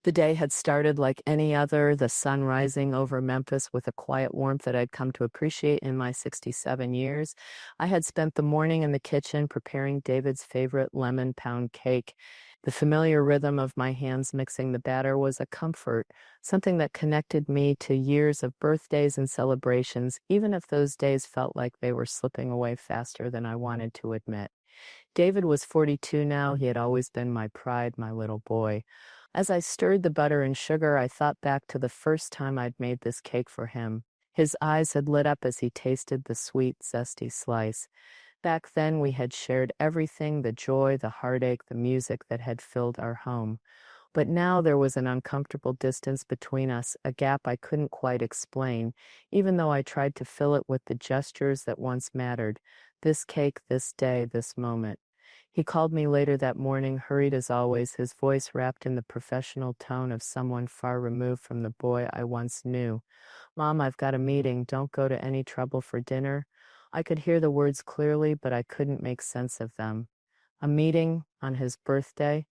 The day had started like any other, the sun rising over Memphis with a quiet warmth that I'd come to appreciate in my 67 years. I had spent the morning in the kitchen preparing David's favorite lemon pound cake. The familiar rhythm of my hands mixing the batter was a comfort, something that connected me to years of birthdays and celebrations, even if those days felt like they were slipping away faster than I wanted to admit. David was 42 now. He had always been my pride, my little boy. As I stirred the butter and sugar, I thought back to the first time I'd made this cake for him. His eyes had lit up as he tasted the sweet, zesty slice. Back then, we had shared everything, the joy, the heartache, the music that had filled our home. But now there was an uncomfortable distance between us, a gap I couldn't quite explain, even though I tried to fill it with the gestures that once mattered. This cake, this day, this moment. He called me later that morning, hurried as always, his voice wrapped in the professional tone of someone far removed from the boy I once knew. "Mom, I've got a meeting. Don't go to any trouble for dinner." I could hear the words clearly, but I couldn't make sense of them. A meeting on his birthday?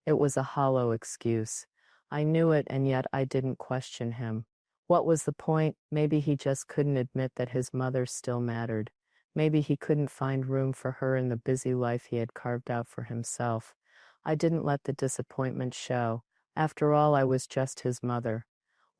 It was a hollow excuse. I knew it, and yet I didn't question him. What was the point? Maybe he just couldn't admit that his mother still mattered. Maybe he couldn't find room for her in the busy life he had carved out for himself. I didn't let the disappointment show. After all, I was just his mother.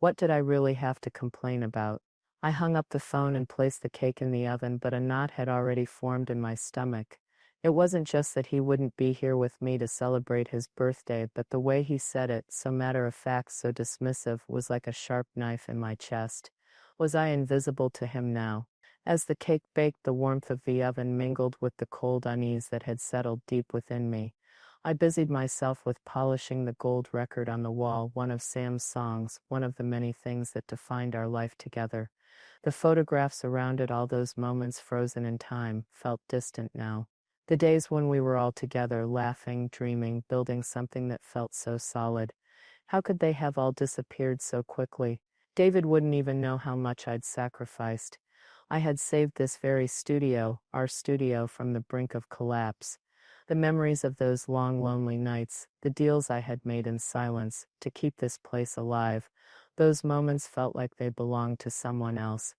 What did I really have to complain about? I hung up the phone and placed the cake in the oven, but a knot had already formed in my stomach. It wasn't just that he wouldn't be here with me to celebrate his birthday, but the way he said it, so matter-of-fact, so dismissive, was like a sharp knife in my chest. Was I invisible to him now? As the cake baked, the warmth of the oven mingled with the cold unease that had settled deep within me. I busied myself with polishing the gold record on the wall, one of Sam's songs, one of the many things that defined our life together. The photographs around it, all those moments frozen in time, felt distant now. The days when we were all together, laughing, dreaming, building something that felt so solid. How could they have all disappeared so quickly? David wouldn't even know how much I'd sacrificed. I had saved this very studio, our studio, from the brink of collapse. The memories of those long, lonely nights, the deals I had made in silence to keep this place alive, those moments felt like they belonged to someone else.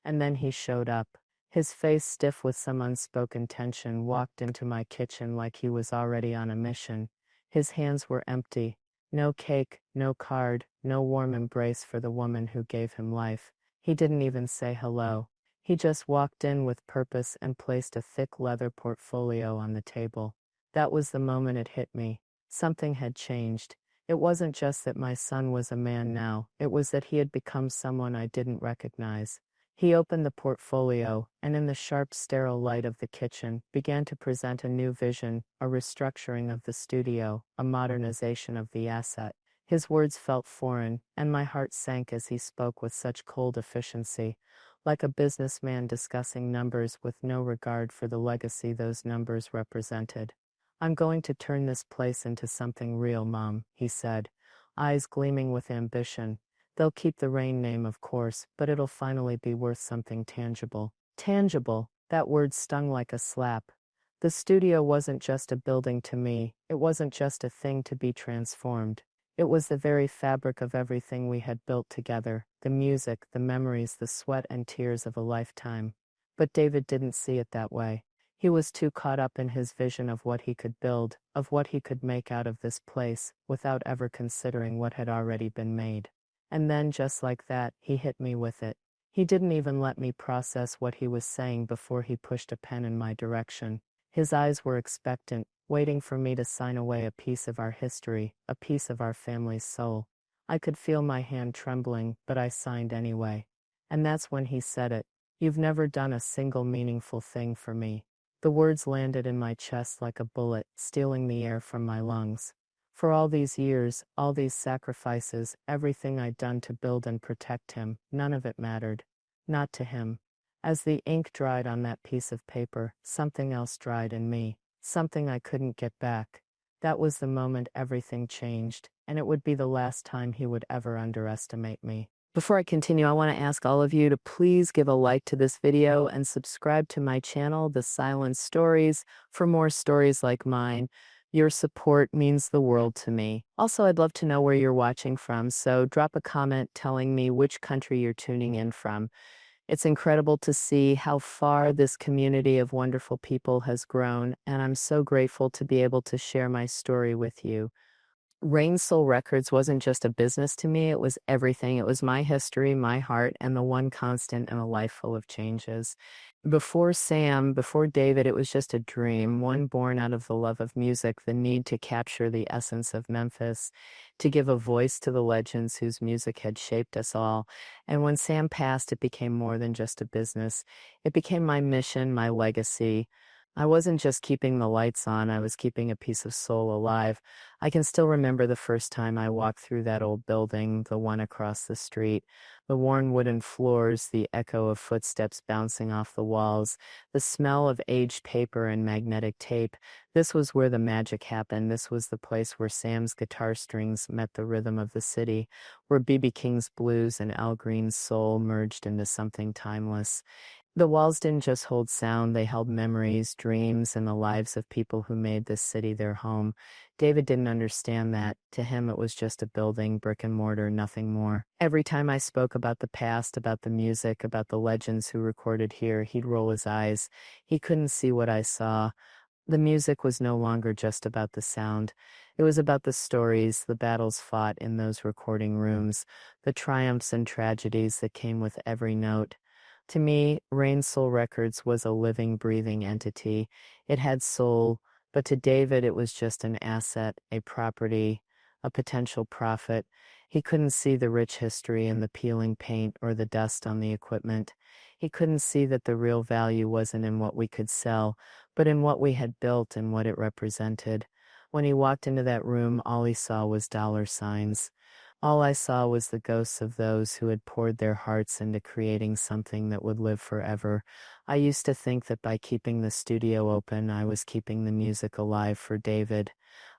And then he showed up. His face stiff with some unspoken tension, walked into my kitchen like he was already on a mission. His hands were empty. No cake, no card, no warm embrace for the woman who gave him life. He didn't even say hello. He just walked in with purpose and placed a thick leather portfolio on the table. That was the moment it hit me. Something had changed. It wasn't just that my son was a man now, it was that he had become someone I didn't recognize. He opened the portfolio, and in the sharp, sterile light of the kitchen, began to present a new vision, a restructuring of the studio, a modernization of the asset. His words felt foreign, and my heart sank as he spoke with such cold efficiency, like a businessman discussing numbers with no regard for the legacy those numbers represented. "I'm going to turn this place into something real, Mom," he said, eyes gleaming with ambition. "They'll keep the Rain name, of course, but it'll finally be worth something tangible." Tangible, that word stung like a slap. The studio wasn't just a building to me, it wasn't just a thing to be transformed. It was the very fabric of everything we had built together, the music, the memories, the sweat and tears of a lifetime. But David didn't see it that way. He was too caught up in his vision of what he could build, of what he could make out of this place, without ever considering what had already been made. And then, just like that, he hit me with it. He didn't even let me process what he was saying before he pushed a pen in my direction. His eyes were expectant, waiting for me to sign away a piece of our history, a piece of our family's soul. I could feel my hand trembling, but I signed anyway. And that's when he said it. "You've never done a single meaningful thing for me." The words landed in my chest like a bullet, stealing the air from my lungs. For all these years, all these sacrifices, everything I'd done to build and protect him, none of it mattered. Not to him. As the ink dried on that piece of paper, something else dried in me, something I couldn't get back. That was the moment everything changed, and it would be the last time he would ever underestimate me. Before I continue, I want to ask all of you to please give a like to this video and subscribe to my channel, The Silent Stories, for more stories like mine. Your support means the world to me. Also, I'd love to know where you're watching from, so drop a comment telling me which country you're tuning in from. It's incredible to see how far this community of wonderful people has grown, and I'm so grateful to be able to share my story with you. Rain Soul Records wasn't just a business to me, it was everything. It was my history, my heart, and the one constant in a life full of changes. Before David, it was just a dream, one born out of the love of music, the need to capture the essence of Memphis, to give a voice to the legends whose music had shaped us all. And when Sam passed, it became more than just a business. It became my mission, my legacy. I wasn't just keeping the lights on, I was keeping a piece of soul alive. I can still remember the first time I walked through that old building, the one across the street. The worn wooden floors, the echo of footsteps bouncing off the walls, the smell of aged paper and magnetic tape. This was where the magic happened. This was the place where Sam's guitar strings met the rhythm of the city, where B.B. King's blues and Al Green's soul merged into something timeless. The walls didn't just hold sound, they held memories, dreams, and the lives of people who made this city their home. David didn't understand that. To him, it was just a building, brick and mortar, nothing more. Every time I spoke about the past, about the music, about the legends who recorded here, he'd roll his eyes. He couldn't see what I saw. The music was no longer just about the sound. It was about the stories, the battles fought in those recording rooms, the triumphs and tragedies that came with every note. To me, Rain Soul Records was a living, breathing entity. It had soul, but to David it was just an asset, a property, a potential profit. He couldn't see the rich history in the peeling paint or the dust on the equipment. He couldn't see that the real value wasn't in what we could sell, but in what we had built and what it represented. When he walked into that room, all he saw was dollar signs. All I saw was the ghosts of those who had poured their hearts into creating something that would live forever. I used to think that by keeping the studio open, I was keeping the music alive for David.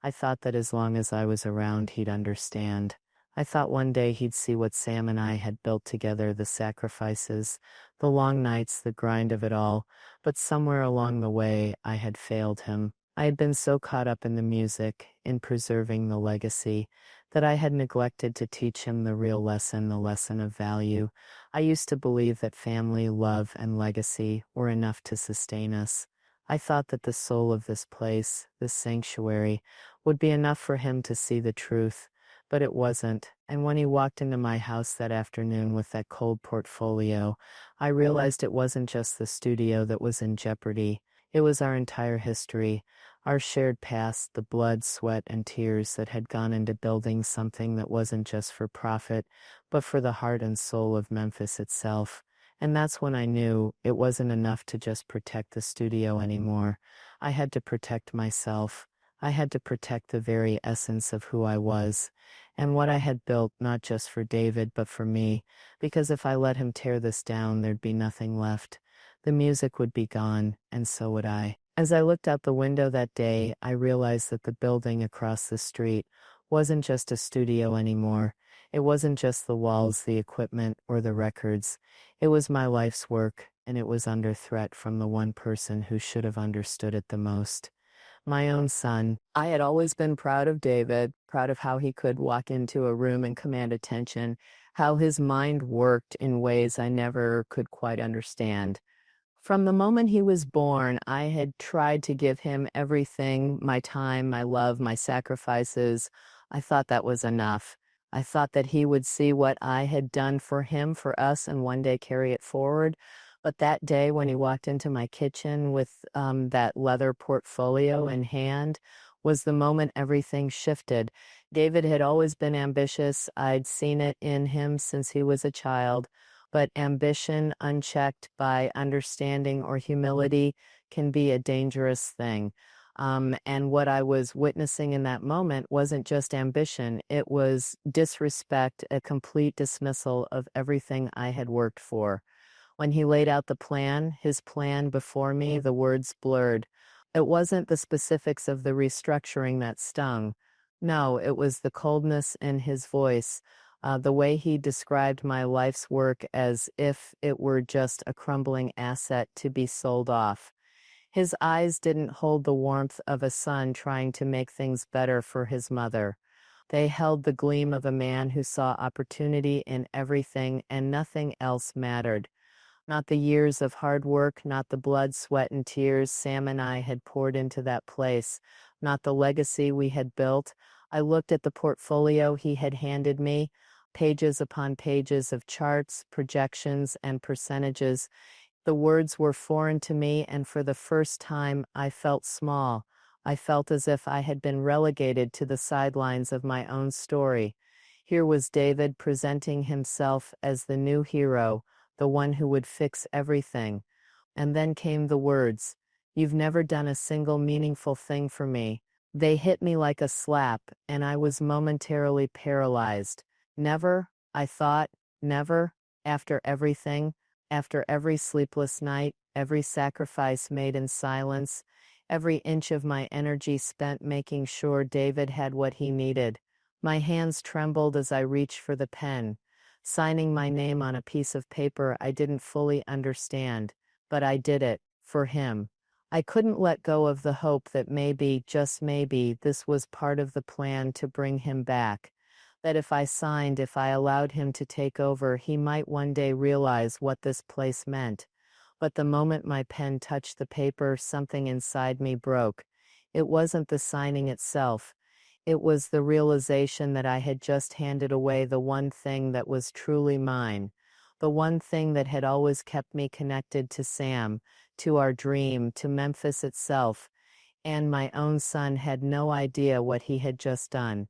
I thought that as long as I was around, he'd understand. I thought one day he'd see what Sam and I had built together, the sacrifices, the long nights, the grind of it all. But somewhere along the way, I had failed him. I had been so caught up in the music, in preserving the legacy, that I had neglected to teach him the real lesson, the lesson of value. I used to believe that family, love, and legacy were enough to sustain us. I thought that the soul of this place, this sanctuary, would be enough for him to see the truth, but it wasn't. And when he walked into my house that afternoon with that cold portfolio, I realized it wasn't just the studio that was in jeopardy. It was our entire history, our shared past, the blood, sweat, and tears that had gone into building something that wasn't just for profit, but for the heart and soul of Memphis itself. And that's when I knew it wasn't enough to just protect the studio anymore. I had to protect myself. I had to protect the very essence of who I was, and what I had built not just for David, but for me, because if I let him tear this down, there'd be nothing left. The music would be gone, and so would I. As I looked out the window that day, I realized that the building across the street wasn't just a studio anymore. It wasn't just the walls, the equipment, or the records. It was my life's work, and it was under threat from the one person who should have understood it the most. My own son. I had always been proud of David, proud of how he could walk into a room and command attention, how his mind worked in ways I never could quite understand. From the moment he was born, I had tried to give him everything, my time, my love, my sacrifices. I thought that was enough. I thought that he would see what I had done for him, for us, and one day carry it forward. But that day when he walked into my kitchen with that leather portfolio in hand was the moment everything shifted. David had always been ambitious. I'd seen it in him since he was a child. But ambition unchecked by understanding or humility can be a dangerous thing. And what I was witnessing in that moment wasn't just ambition, it was disrespect, a complete dismissal of everything I had worked for. When he laid out the plan, his plan before me, the words blurred. It wasn't the specifics of the restructuring that stung. No, it was the coldness in his voice, the way he described my life's work as if it were just a crumbling asset to be sold off. His eyes didn't hold the warmth of a son trying to make things better for his mother. They held the gleam of a man who saw opportunity in everything and nothing else mattered. Not the years of hard work, not the blood, sweat, and tears Sam and I had poured into that place, not the legacy we had built. I looked at the portfolio he had handed me, pages upon pages of charts, projections, and percentages. The words were foreign to me, and for the first time, I felt small. I felt as if I had been relegated to the sidelines of my own story. Here was David presenting himself as the new hero, the one who would fix everything. And then came the words, "You've never done a single meaningful thing for me." They hit me like a slap, and I was momentarily paralyzed. Never, I thought, never, after everything, after every sleepless night, every sacrifice made in silence, every inch of my energy spent making sure David had what he needed. My hands trembled as I reached for the pen, signing my name on a piece of paper I didn't fully understand, but I did it, for him. I couldn't let go of the hope that maybe, just maybe, this was part of the plan to bring him back. That if I signed, if I allowed him to take over, he might one day realize what this place meant. But the moment my pen touched the paper, something inside me broke. It wasn't the signing itself. It was the realization that I had just handed away the one thing that was truly mine. The one thing that had always kept me connected to Sam, to our dream, to Memphis itself. And my own son had no idea what he had just done.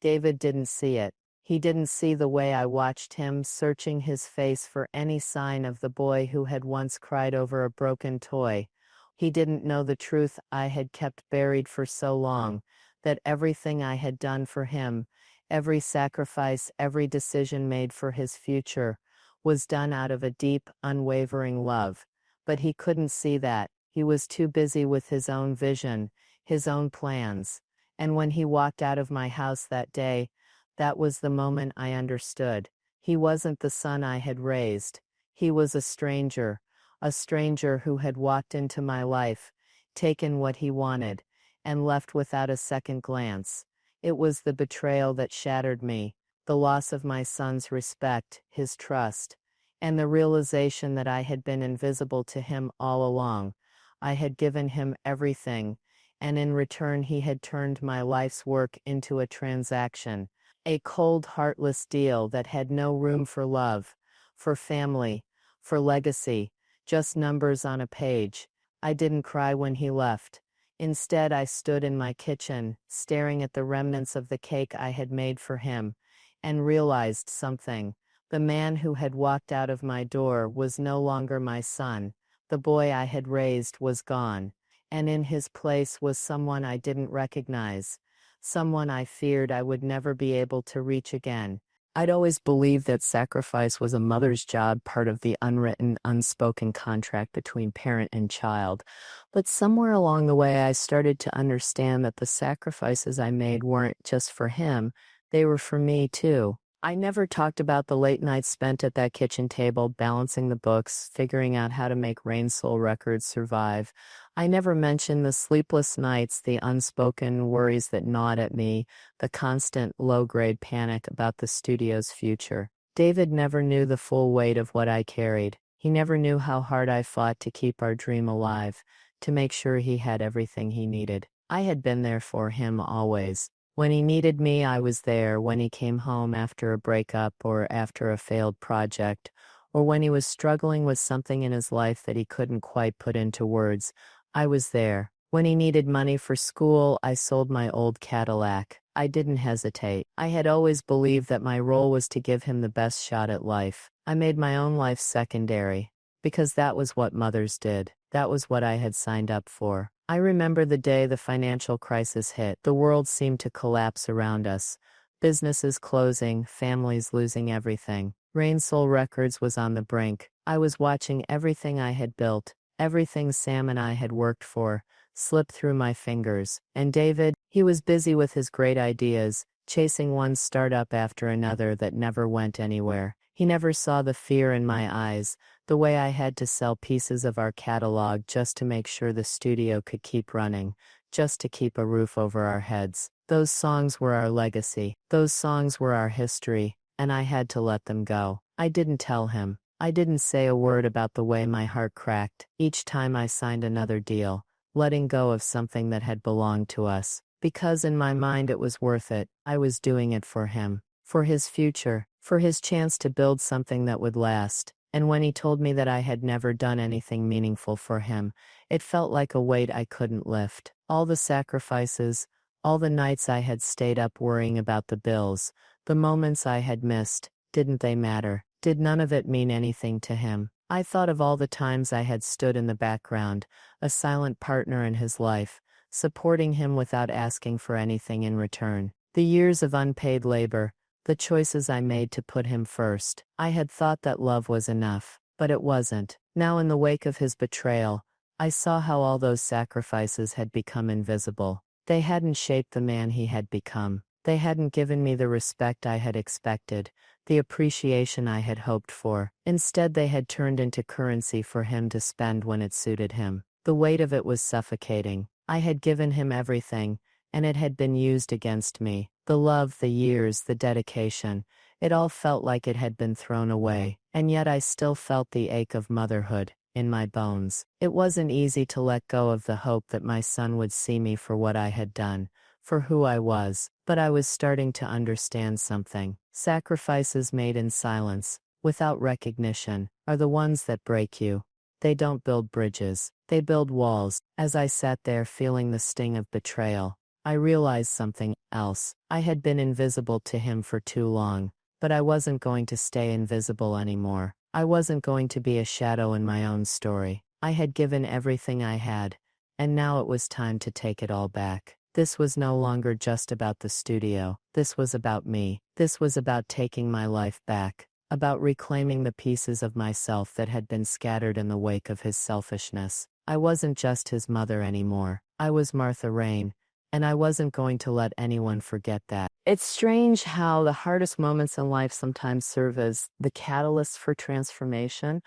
David didn't see it. He didn't see the way I watched him, searching his face for any sign of the boy who had once cried over a broken toy. He didn't know the truth I had kept buried for so long, that everything I had done for him, every sacrifice, every decision made for his future, was done out of a deep, unwavering love. But he couldn't see that. He was too busy with his own vision, his own plans. And when he walked out of my house that day, that was the moment I understood. He wasn't the son I had raised. He was a stranger who had walked into my life, taken what he wanted, and left without a second glance. It was the betrayal that shattered me, the loss of my son's respect, his trust, and the realization that I had been invisible to him all along. I had given him everything, and in return he had turned my life's work into a transaction, a cold, heartless deal that had no room for love, for family, for legacy, just numbers on a page. I didn't cry when he left. Instead, I stood in my kitchen, staring at the remnants of the cake I had made for him, and realized something. The man who had walked out of my door was no longer my son. The boy I had raised was gone, and in his place was someone I didn't recognize, someone I feared I would never be able to reach again. I'd always believed that sacrifice was a mother's job, part of the unwritten, unspoken contract between parent and child. But somewhere along the way, I started to understand that the sacrifices I made weren't just for him, they were for me too. I never talked about the late nights spent at that kitchen table, balancing the books, figuring out how to make Rain Soul Records survive. I never mentioned the sleepless nights, the unspoken worries that gnawed at me, the constant low-grade panic about the studio's future. David never knew the full weight of what I carried. He never knew how hard I fought to keep our dream alive, to make sure he had everything he needed. I had been there for him always. When he needed me, I was there. When he came home after a breakup or after a failed project, or when he was struggling with something in his life that he couldn't quite put into words, I was there. When he needed money for school, I sold my old Cadillac. I didn't hesitate. I had always believed that my role was to give him the best shot at life. I made my own life secondary, because that was what mothers did. That was what I had signed up for. I remember the day the financial crisis hit. The world seemed to collapse around us. Businesses closing, families losing everything. Rain Soul Records was on the brink. I was watching everything I had built, everything Sam and I had worked for, slip through my fingers. And David, he was busy with his great ideas, chasing one startup after another that never went anywhere. He never saw the fear in my eyes, the way I had to sell pieces of our catalog just to make sure the studio could keep running, just to keep a roof over our heads. Those songs were our legacy. Those songs were our history, and I had to let them go. I didn't tell him. I didn't say a word about the way my heart cracked each time I signed another deal, letting go of something that had belonged to us. Because in my mind it was worth it. I was doing it for him, for his future, for his chance to build something that would last. And when he told me that I had never done anything meaningful for him, it felt like a weight I couldn't lift. All the sacrifices, all the nights I had stayed up worrying about the bills, the moments I had missed, didn't they matter? Did none of it mean anything to him? I thought of all the times I had stood in the background, a silent partner in his life, supporting him without asking for anything in return. The years of unpaid labor, the choices I made to put him first. I had thought that love was enough, but it wasn't. Now in the wake of his betrayal, I saw how all those sacrifices had become invisible. They hadn't shaped the man he had become. They hadn't given me the respect I had expected, the appreciation I had hoped for. Instead, they had turned into currency for him to spend when it suited him. The weight of it was suffocating. I had given him everything, and it had been used against me. The love, the years, the dedication, it all felt like it had been thrown away, and yet I still felt the ache of motherhood in my bones. It wasn't easy to let go of the hope that my son would see me for what I had done, for who I was, but I was starting to understand something. Sacrifices made in silence, without recognition, are the ones that break you. They don't build bridges, they build walls. As I sat there feeling the sting of betrayal, I realized something else. I had been invisible to him for too long, but I wasn't going to stay invisible anymore. I wasn't going to be a shadow in my own story. I had given everything I had, and now it was time to take it all back. This was no longer just about the studio. This was about me. This was about taking my life back, about reclaiming the pieces of myself that had been scattered in the wake of his selfishness. I wasn't just his mother anymore. I was Martha Rain, and I wasn't going to let anyone forget that. It's strange how the hardest moments in life sometimes serve as the catalyst for transformation.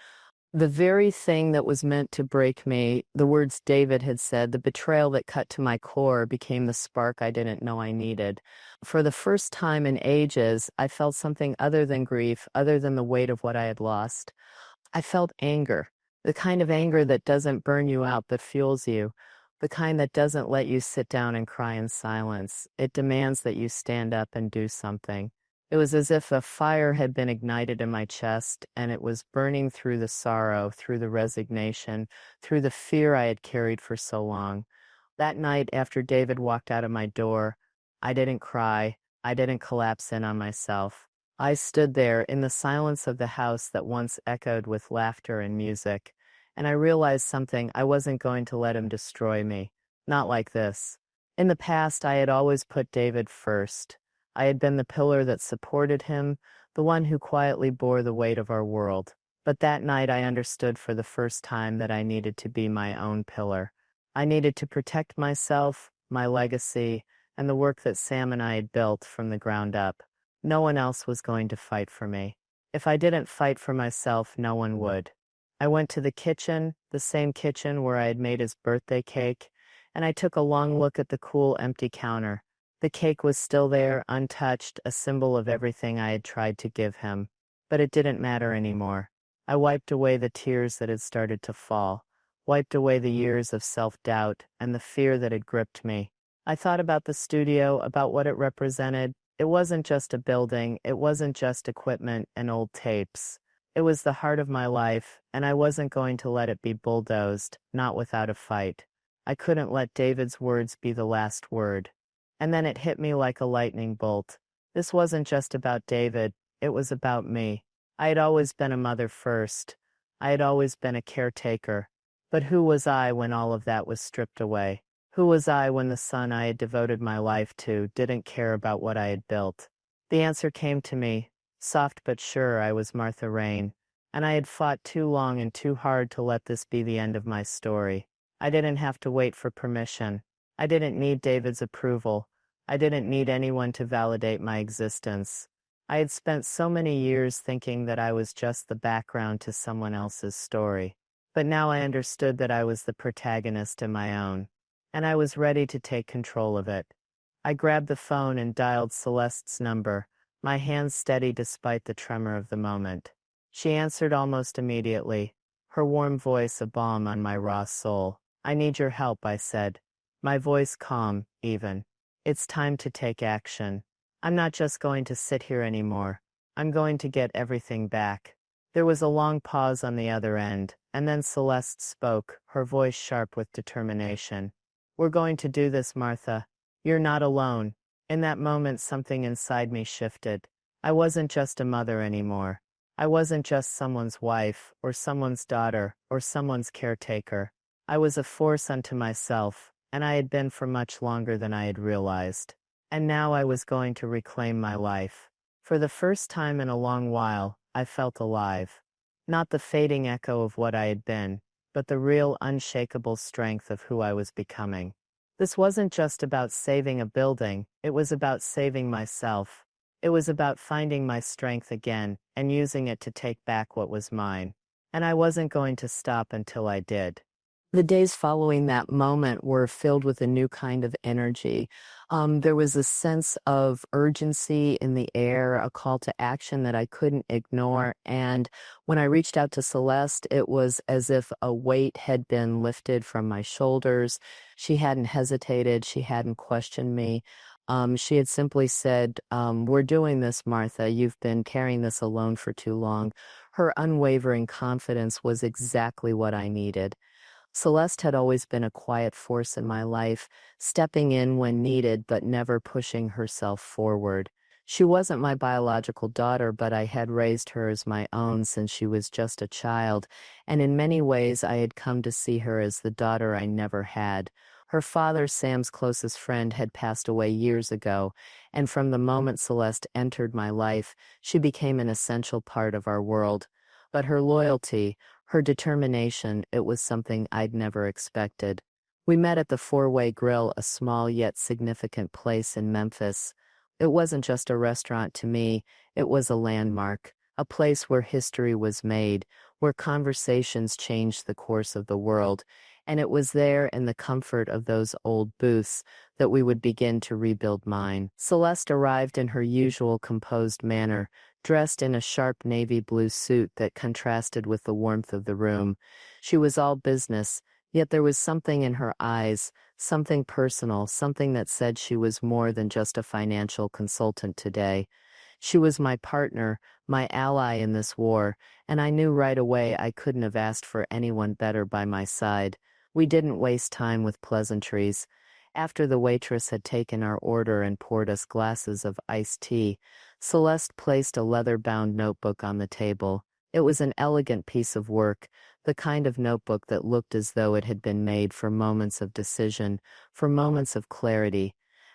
The very thing that was meant to break me, the words David had said, the betrayal that cut to my core became the spark I didn't know I needed. For the first time in ages, I felt something other than grief, other than the weight of what I had lost. I felt anger, the kind of anger that doesn't burn you out but fuels you, the kind that doesn't let you sit down and cry in silence. It demands that you stand up and do something. It was as if a fire had been ignited in my chest, and it was burning through the sorrow, through the resignation, through the fear I had carried for so long. That night after David walked out of my door, I didn't cry. I didn't collapse in on myself. I stood there in the silence of the house that once echoed with laughter and music, and I realized something. I wasn't going to let him destroy me. Not like this. In the past, I had always put David first. I had been the pillar that supported him, the one who quietly bore the weight of our world. But that night I understood for the first time that I needed to be my own pillar. I needed to protect myself, my legacy, and the work that Sam and I had built from the ground up. No one else was going to fight for me. If I didn't fight for myself, no one would. I went to the kitchen, the same kitchen where I had made his birthday cake, and I took a long look at the cool, empty counter. The cake was still there, untouched, a symbol of everything I had tried to give him. But it didn't matter anymore. I wiped away the tears that had started to fall, wiped away the years of self-doubt and the fear that had gripped me. I thought about the studio, about what it represented. It wasn't just a building, it wasn't just equipment and old tapes. It was the heart of my life, and I wasn't going to let it be bulldozed, not without a fight. I couldn't let David's words be the last word. And then it hit me like a lightning bolt. This wasn't just about David, it was about me. I had always been a mother first. I had always been a caretaker. But who was I when all of that was stripped away? Who was I when the son I had devoted my life to didn't care about what I had built? The answer came to me, soft but sure. I was Martha Rain, and I had fought too long and too hard to let this be the end of my story. I didn't have to wait for permission. I didn't need David's approval. I didn't need anyone to validate my existence. I had spent so many years thinking that I was just the background to someone else's story. But now I understood that I was the protagonist in my own, and I was ready to take control of it. I grabbed the phone and dialed Celeste's number, my hands steady despite the tremor of the moment. She answered almost immediately, her warm voice a balm on my raw soul. "I need your help," I said, my voice calm, even. "It's time to take action. I'm not just going to sit here anymore. I'm going to get everything back." There was a long pause on the other end, and then Celeste spoke, her voice sharp with determination. "We're going to do this, Martha. You're not alone." In that moment, something inside me shifted. I wasn't just a mother anymore. I wasn't just someone's wife, or someone's daughter, or someone's caretaker. I was a force unto myself, and I had been for much longer than I had realized. And now I was going to reclaim my life. For the first time in a long while, I felt alive. Not the fading echo of what I had been, but the real, unshakable strength of who I was becoming. This wasn't just about saving a building, it was about saving myself. It was about finding my strength again and using it to take back what was mine. And I wasn't going to stop until I did. The days following that moment were filled with a new kind of energy. There was a sense of urgency in the air, a call to action that I couldn't ignore. And when I reached out to Celeste, it was as if a weight had been lifted from my shoulders. She hadn't hesitated. She hadn't questioned me. She had simply said, "We're doing this, Martha. You've been carrying this alone for too long." Her unwavering confidence was exactly what I needed. Celeste had always been a quiet force in my life, stepping in when needed but never pushing herself forward. She wasn't my biological daughter, but I had raised her as my own since she was just a child, and in many ways I had come to see her as the daughter I never had. Her father, Sam's closest friend, had passed away years ago, and from the moment Celeste entered my life, she became an essential part of our world. But her loyalty, her determination, it was something I'd never expected. We met at the Four-Way Grill, a small yet significant place in Memphis. It wasn't just a restaurant to me, it was a landmark, a place where history was made, where conversations changed the course of the world, and it was there in the comfort of those old booths that we would begin to rebuild mine. Celeste arrived in her usual composed manner, dressed in a sharp navy blue suit that contrasted with the warmth of the room. She was all business, yet there was something in her eyes, something personal, something that said she was more than just a financial consultant today. She was my partner, my ally in this war, and I knew right away I couldn't have asked for anyone better by my side. We didn't waste time with pleasantries. After the waitress had taken our order and poured us glasses of iced tea, Celeste placed a leather-bound notebook on the table. It was an elegant piece of work, the kind of notebook that looked as though it had been made for moments of decision, for moments of clarity.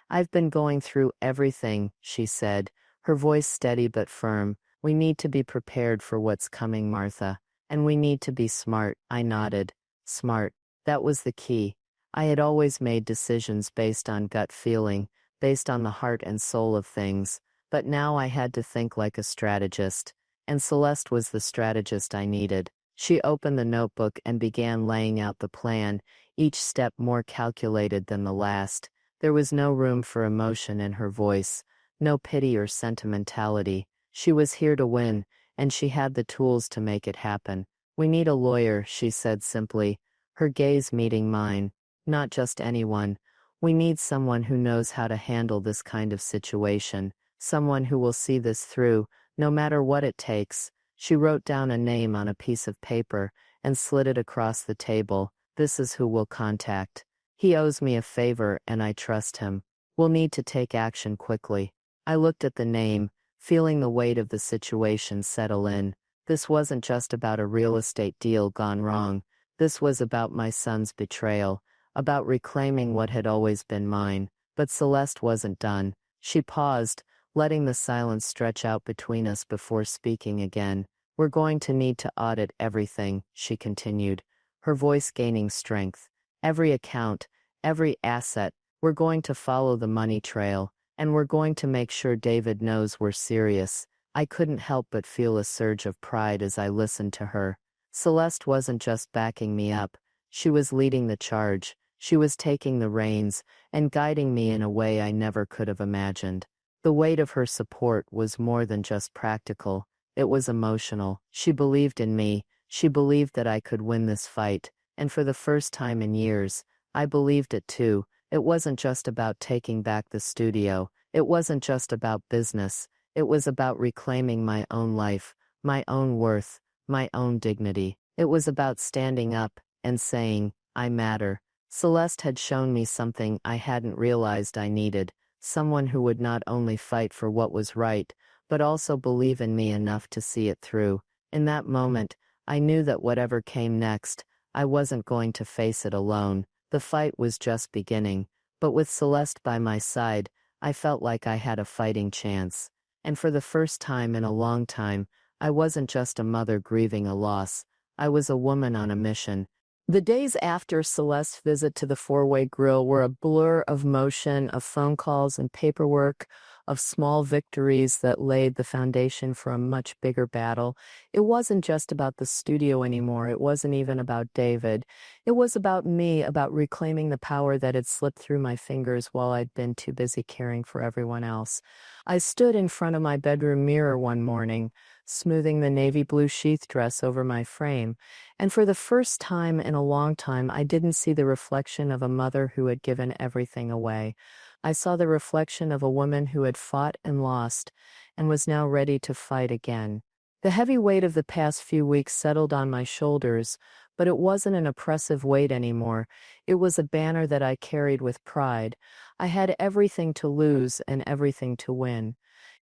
"I've been going through everything," she said, her voice steady but firm. "We need to be prepared for what's coming, Martha. And we need to be smart." I nodded. Smart. That was the key. I had always made decisions based on gut feeling, based on the heart and soul of things, but now I had to think like a strategist, and Celeste was the strategist I needed. She opened the notebook and began laying out the plan, each step more calculated than the last. There was no room for emotion in her voice, no pity or sentimentality. She was here to win, and she had the tools to make it happen. "We need a lawyer," she said simply, her gaze meeting mine. "Not just anyone. We need someone who knows how to handle this kind of situation, someone who will see this through, no matter what it takes." She wrote down a name on a piece of paper and slid it across the table. "This is who we'll contact. He owes me a favor, and I trust him. We'll need to take action quickly." I looked at the name, feeling the weight of the situation settle in. This wasn't just about a real estate deal gone wrong. This was about my son's betrayal, about reclaiming what had always been mine. But Celeste wasn't done. She paused, letting the silence stretch out between us before speaking again. "We're going to need to audit everything," she continued, her voice gaining strength. "Every account, every asset. We're going to follow the money trail, and we're going to make sure David knows we're serious." I couldn't help but feel a surge of pride as I listened to her. Celeste wasn't just backing me up, she was leading the charge. She was taking the reins and guiding me in a way I never could have imagined. The weight of her support was more than just practical, it was emotional. She believed in me, she believed that I could win this fight, and for the first time in years, I believed it too. It wasn't just about taking back the studio, it wasn't just about business, it was about reclaiming my own life, my own worth, my own dignity. It was about standing up and saying, "I matter." Celeste had shown me something I hadn't realized I needed, someone who would not only fight for what was right, but also believe in me enough to see it through. In that moment, I knew that whatever came next, I wasn't going to face it alone. The fight was just beginning, but with Celeste by my side, I felt like I had a fighting chance. And for the first time in a long time, I wasn't just a mother grieving a loss, I was a woman on a mission. The days after Celeste's visit to the four-way grill were a blur of motion, of phone calls and paperwork, of small victories that laid the foundation for a much bigger battle. It wasn't just about the studio anymore, it wasn't even about David. It was about me, about reclaiming the power that had slipped through my fingers while I'd been too busy caring for everyone else. I stood in front of my bedroom mirror one morning, smoothing the navy blue sheath dress over my frame, and for the first time in a long time I didn't see the reflection of a mother who had given everything away. I saw the reflection of a woman who had fought and lost, and was now ready to fight again. The heavy weight of the past few weeks settled on my shoulders, but it wasn't an oppressive weight anymore. It was a banner that I carried with pride. I had everything to lose and everything to win.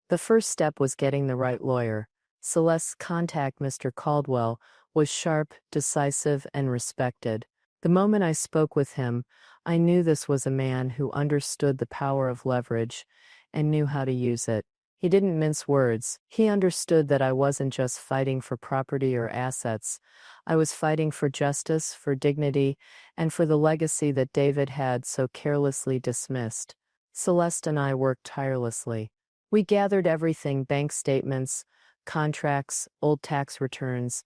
The first step was getting the right lawyer. Celeste's contact, Mr. Caldwell, was sharp, decisive, and respected. The moment I spoke with him, I knew this was a man who understood the power of leverage and knew how to use it. He didn't mince words. He understood that I wasn't just fighting for property or assets. I was fighting for justice, for dignity, and for the legacy that David had so carelessly dismissed. Celeste and I worked tirelessly. We gathered everything: bank statements, contracts, old tax returns,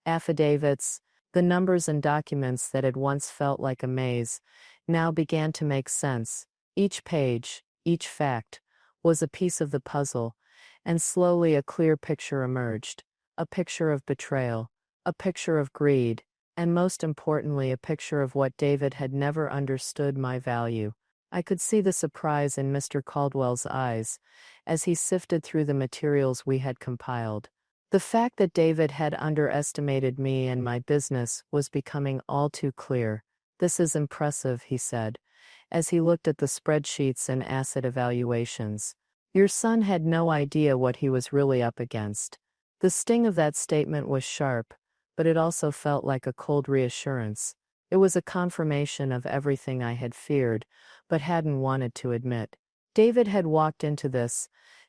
affidavits. The numbers and documents that had once felt like a maze now began to make sense. Each page, each fact, was a piece of the puzzle, and slowly a clear picture emerged. A picture of betrayal, a picture of greed, and most importantly, a picture of what David had never understood: my value. I could see the surprise in Mr. Caldwell's eyes as he sifted through the materials we had compiled. The fact that David had underestimated me and my business was becoming all too clear. "This is impressive," he said, as he looked at the spreadsheets and asset evaluations. "Your son had no idea what he was really up against." The sting of that statement was sharp, but it also felt like a cold reassurance. It was a confirmation of everything I had feared, but hadn't wanted to admit. David had walked into this,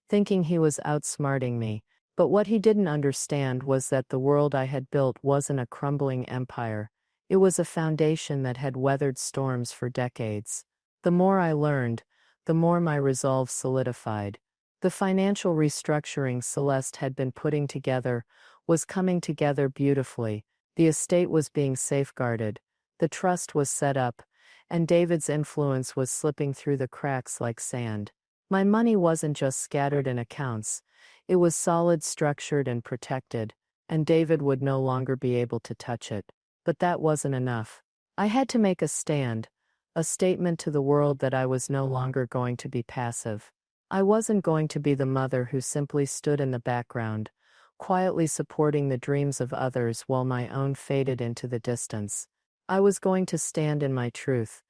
thinking he was outsmarting me, but what he didn't understand was that the world I had built wasn't a crumbling empire. It was a foundation that had weathered storms for decades. The more I learned, the more my resolve solidified. The financial restructuring Celeste had been putting together was coming together beautifully. The estate was being safeguarded, the trust was set up, and David's influence was slipping through the cracks like sand. My money wasn't just scattered in accounts, it was solid, structured, and protected, and David would no longer be able to touch it. But that wasn't enough. I had to make a stand, a statement to the world that I was no longer going to be passive. I wasn't going to be the mother who simply stood in the background, quietly supporting the dreams of others while my own faded into the distance. I was going to stand in my truth,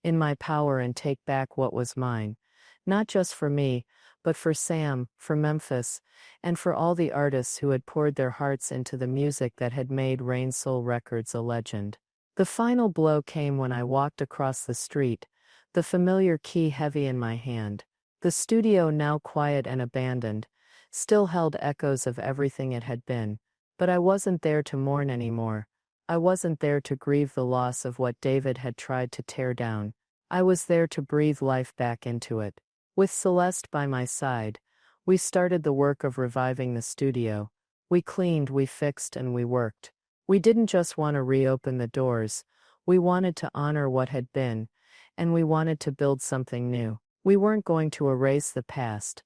in my power, and take back what was mine, not just for me, but for Sam, for Memphis, and for all the artists who had poured their hearts into the music that had made Rain Soul Records a legend. The final blow came when I walked across the street, the familiar key heavy in my hand. The studio, now quiet and abandoned, still held echoes of everything it had been, but I wasn't there to mourn anymore. I wasn't there to grieve the loss of what David had tried to tear down. I was there to breathe life back into it. With Celeste by my side, we started the work of reviving the studio. We cleaned, we fixed, and we worked. We didn't just want to reopen the doors, we wanted to honor what had been, and we wanted to build something new. We weren't going to erase the past,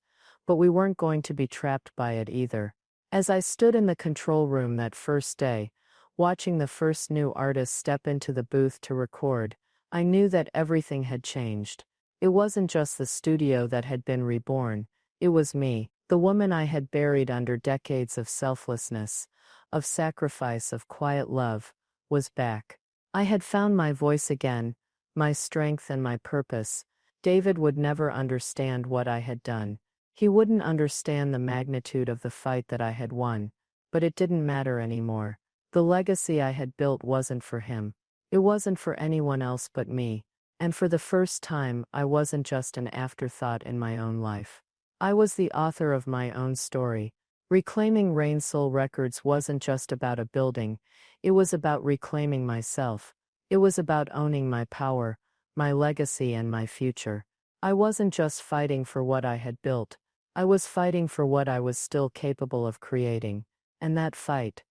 but we weren't going to be trapped by it either. As I stood in the control room that first day, watching the first new artist step into the booth to record, I knew that everything had changed. It wasn't just the studio that had been reborn, it was me, the woman I had buried under decades of selflessness, of sacrifice, of quiet love, was back. I had found my voice again, my strength and my purpose. David would never understand what I had done. He wouldn't understand the magnitude of the fight that I had won, but it didn't matter anymore. The legacy I had built wasn't for him. It wasn't for anyone else but me. And for the first time, I wasn't just an afterthought in my own life. I was the author of my own story. Reclaiming Rain Soul Records wasn't just about a building, it was about reclaiming myself. It was about owning my power, my legacy, and my future. I wasn't just fighting for what I had built, I was fighting for what I was still capable of creating. And that fight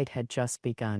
had just begun.